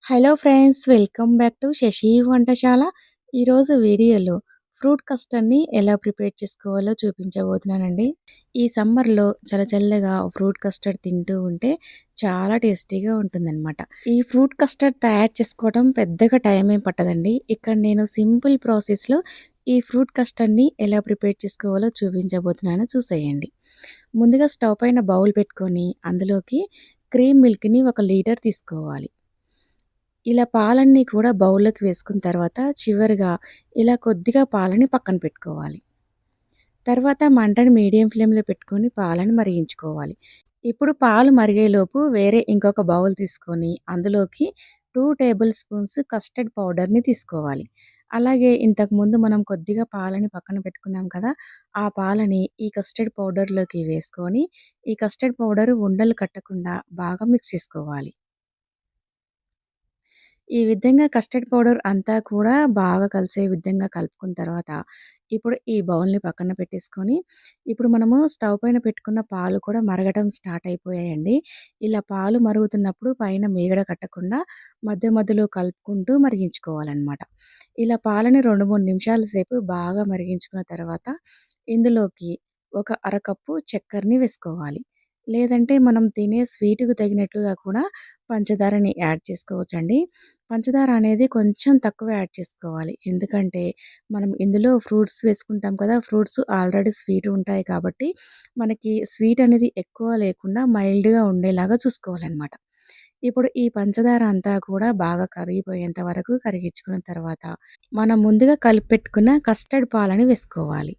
Hello friends, welcome back to Shashi Vantasala. ఈరోజు వీడియోలో fruit కస్టర్డ్‌ని ఎలా ప్రిపేర్ చేసుకోవాలో చూపించబోతున్నానండి. ఈ సమ్మర్‌లో చల్లచల్లగా ఫ్రూట్ కస్టర్డ్ తింటూ ఉంటే చాలా టేస్టీగా ఉంటుందన్నమాట. ఈ ఫ్రూట్ కస్టర్డ్ తయారు చేసుకోవడం పెద్దగా టైం ఏం పట్టదండి. ఇక్కడ నేను సింపుల్ ప్రాసెస్‌లో ఈ ఫ్రూట్ కస్టర్డ్‌ని ఎలా ప్రిపేర్ చేసుకోవాలో చూపించబోతున్నాను, చూసేయండి. ముందుగా స్టవ్ పైన బౌల్ పెట్టుకొని అందులోకి క్రీమ్ మిల్క్‌ని 1 లీటర్ తీసుకోవాలి. ఇలా పాలన్నీ కూడా బౌల్‌లోకి వేసుకున్న తర్వాత చివరగా ఇలా కొద్దిగా పాలని పక్కన పెట్టుకోవాలి. తర్వాత మంటని మీడియం ఫ్లేమ్‌లో పెట్టుకొని పాలని మరిగించుకోవాలి. ఇప్పుడు పాలు మరిగేలోపు వేరే ఇంకొక బౌల్ తీసుకొని అందులోకి 2 టేబుల్ స్పూన్స్ కస్టర్డ్ పౌడర్‌ని తీసుకోవాలి. అలాగే ఇంతకుముందు మనం కొద్దిగా పాలని పక్కన పెట్టుకున్నాం కదా! ఆ పాలని ఈ కస్టర్డ్ పౌడర్‌లోకి వేసుకొని ఈ కస్టర్డ్ పౌడర్ ఉండలు కట్టకుండా బాగా మిక్స్ చేసుకోవాలి. ఈ విధంగా కస్టర్డ్ పౌడర్ అంతా కూడా బాగా కలిసే విధంగా కలుపుకున్న తర్వాత, ఇప్పుడు ఈ బౌల్‌ని పక్కన పెట్టేసుకొని, ఇప్పుడు మనము స్టవ్ పైన పెట్టుకున్న పాలు కూడా మరగడం స్టార్ట్ అయిపోయాయండి. ఇలా పాలు మరుగుతున్నప్పుడు పైన మీగడ కట్టకుండా మధ్య మధ్యలో కలుపుకుంటూ మరిగించుకోవాలనమాట. ఇలా పాలని 2, 3 నిమిషాల సేపు బాగా మరిగించుకున్న తర్వాత, ఇందులోకి ఒక అరకప్పు చక్కెరని వేసుకోవాలి. లేదంటే మనం తినే స్వీటుకు తగినట్లుగా కూడా పంచదారని యాడ్ చేసుకోవచ్చండి. పంచదార అనేది కొంచెం తక్కువ యాడ్ చేసుకోవాలి. ఎందుకంటే, మనం ఇందులో ఫ్రూట్స్ వేసుకుంటాం కదా! ఫ్రూట్స్ ఆల్రెడీ స్వీట్ ఉంటాయి కాబట్టి, మనకి స్వీట్ అనేది ఎక్కువ లేకుండా మైల్డ్‌గా ఉండేలాగా చూసుకోవాలనమాట. ఇప్పుడు ఈ పంచదార అంతా కూడా బాగా కరిగిపోయేంత వరకు కరిగించుకున్న తర్వాత, మనం ముందుగా కలిపెట్టుకున్న కస్టర్డ్ పాలని వేసుకోవాలి.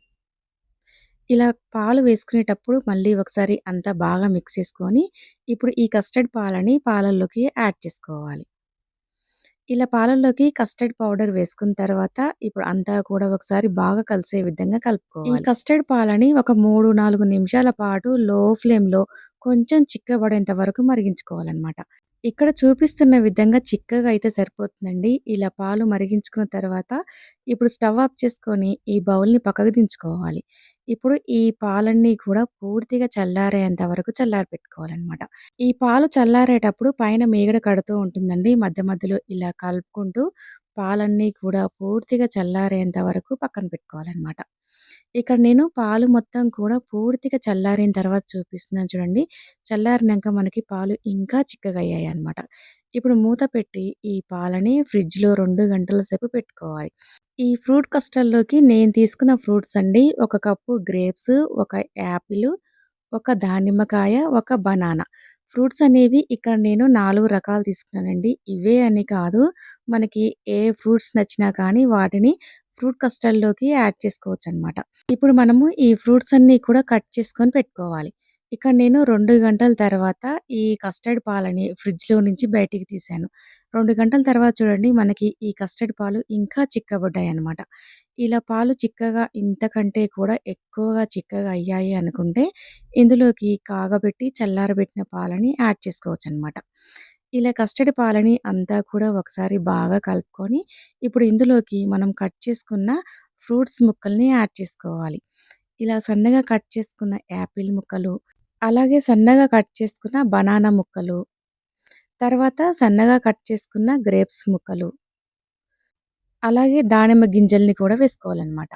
ఇలా పాలు వేసుకునేటప్పుడు మళ్ళీ ఒకసారి అంతా బాగా మిక్స్ చేసుకొని, ఇప్పుడు ఈ కస్టర్డ్ పాలని పాలల్లోకి యాడ్ చేసుకోవాలి. ఇలా పాలల్లోకి కస్టర్డ్ పౌడర్ వేసుకున్న తర్వాత, ఇప్పుడు అంతా కూడా ఒకసారి బాగా కలిసే విధంగా కలుపుకోవాలి. ఈ కస్టర్డ్ పాలని ఒక 3, 4 నిమిషాల పాటు లో ఫ్లేమ్‌లో కొంచెం చిక్కబడేంత వరకు మరిగించుకోవాలనమాట. ఇక్కడ చూపిస్తున్న విధంగా చిక్కగా అయితే సరిపోతుందండి. ఇలా పాలు మరిగించుకున్న తర్వాత, ఇప్పుడు స్టవ్ ఆఫ్ చేసుకొని ఈ బౌల్‌ని పక్కకు దించుకోవాలి. ఇప్పుడు ఈ పాలన్నీ కూడా పూర్తిగా చల్లారేంత వరకు చల్లారపెట్టుకోవాలనమాట. ఈ పాలు చల్లారేటప్పుడు పైన మీగడ కడుతూ ఉంటుందండి. మధ్య మధ్యలో ఇలా కలుపుకుంటూ పాలన్నీ కూడా పూర్తిగా చల్లారేంత వరకు పక్కన పెట్టుకోవాలనమాట. ఇక్కడ నేను పాలు మొత్తం కూడా పూర్తిగా చల్లారిన తర్వాత చూపిస్తున్నాను చూడండి. చల్లారినంక మనకి పాలు ఇంకా చిక్కగా అయ్యాయన్నమాట. ఇప్పుడు మూత పెట్టి ఈ పాలని ఫ్రిడ్జ్‌లో 2 గంటల సేపు పెట్టుకోవాలి. ఈ ఫ్రూట్ కస్టర్డ్‌లోకి నేను తీసుకున్న ఫ్రూట్స్ అండి. 1 కప్పు గ్రేప్స్, 1 యాపిలు, ఒక దానిమ్మకాయ, ఒక బనానా. ఫ్రూట్స్ అనేవి ఇక్కడ నేను 4 రకాలు తీసుకున్నానండి. ఇవే అని కాదు, మనకి ఏ ఫ్రూట్స్ నచ్చినా కానీ వాటిని ఫ్రూట్ కస్టర్డ్‌లోకి యాడ్ చేసుకోవచ్చనమాట. ఇప్పుడు మనము ఈ ఫ్రూట్స్ అన్నీ కూడా కట్ చేసుకొని పెట్టుకోవాలి. ఇక్కడ నేను 2 గంటల తర్వాత ఈ కస్టర్డ్ పాలని ఫ్రిడ్జ్‌లో నుంచి బయటికి తీశాను. 2 గంటల తర్వాత చూడండి, మనకి ఈ కస్టర్డ్ పాలు ఇంకా చిక్కబడ్డాయన్నమాట. ఇలా పాలు చిక్కగా ఇంతకంటే కూడా ఎక్కువగా చిక్కగా అయ్యాయి అనుకుంటే, ఇందులోకి కాగబెట్టి చల్లారబెట్టిన పాలని యాడ్ చేసుకోవచ్చనమాట. ఇలా కస్టర్డ్ పాలని అంతా కూడా ఒకసారి బాగా కలుపుకొని, ఇప్పుడు ఇందులోకి మనం కట్ చేసుకున్న ఫ్రూట్స్ ముక్కల్ని యాడ్ చేసుకోవాలి. ఇలా సన్నగా కట్ చేసుకున్న యాపిల్ ముక్కలు, అలాగే సన్నగా కట్ చేసుకున్న బనానా ముక్కలు, తర్వాత సన్నగా కట్ చేసుకున్న గ్రేప్స్ ముక్కలు, అలాగే దానిమ్మ గింజల్ని కూడా వేసుకోవాలనమాట.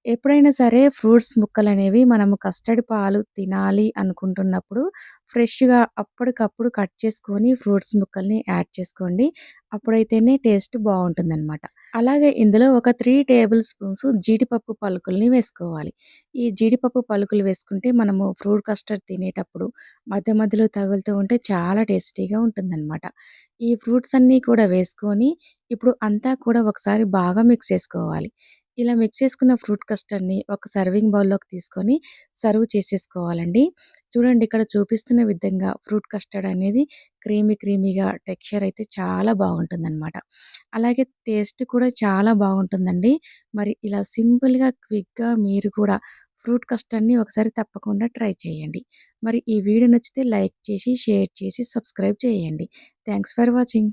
ఎప్పుడైనా సరే ఫ్రూట్స్ ముక్కలనేవి మనము కస్టర్డ్ పాలు తినాలి అనుకుంటున్నప్పుడు ఫ్రెష్‌గా అప్పటికప్పుడు కట్ చేసుకొని ఫ్రూట్స్ ముక్కల్ని యాడ్ చేసుకోండి. అప్పుడైతేనే టేస్ట్ బావుంటుందనమాట. అలాగే ఇందులో ఒక 3 టేబుల్ స్పూన్స్ జీడిపప్పు పలుకుల్ని వేసుకోవాలి. ఈ జీడిపప్పు పలుకులు వేసుకుంటే మనము ఫ్రూట్ కస్టర్డ్ తినేటప్పుడు మధ్య మధ్యలో తగులుతూ ఉంటే చాలా టేస్టీగా ఉంటుందనమాట. ఈ ఫ్రూట్స్ అన్నీ కూడా వేసుకొని ఇప్పుడు అంతా కూడా ఒకసారి బాగా మిక్స్ చేసుకోవాలి. ఇలా మిక్స్ చేసుకున్న ఫ్రూట్ కస్టర్డ్‌ని ఒక సర్వింగ్ బౌల్‌లోకి తీసుకొని సర్వ్ చేసేసుకోవాలండి. చూడండి, ఇక్కడ చూపిస్తున్న విధంగా ఫ్రూట్ కస్టర్డ్ అనేది క్రీమీగా టెక్స్చర్ అయితే చాలా బాగుంటుందనమాట. అలాగే టేస్ట్ కూడా చాలా బాగుంటుందండి. మరి ఇలా సింపుల్‌గా, క్విక్‌గా మీరు కూడా ఫ్రూట్ కస్టర్డ్‌ని ఒకసారి తప్పకుండా ట్రై చేయండి. మరి ఈ వీడియో నచ్చితే లైక్ చేసి, షేర్ చేసి, సబ్స్క్రైబ్ చేయండి. Thanks for watching.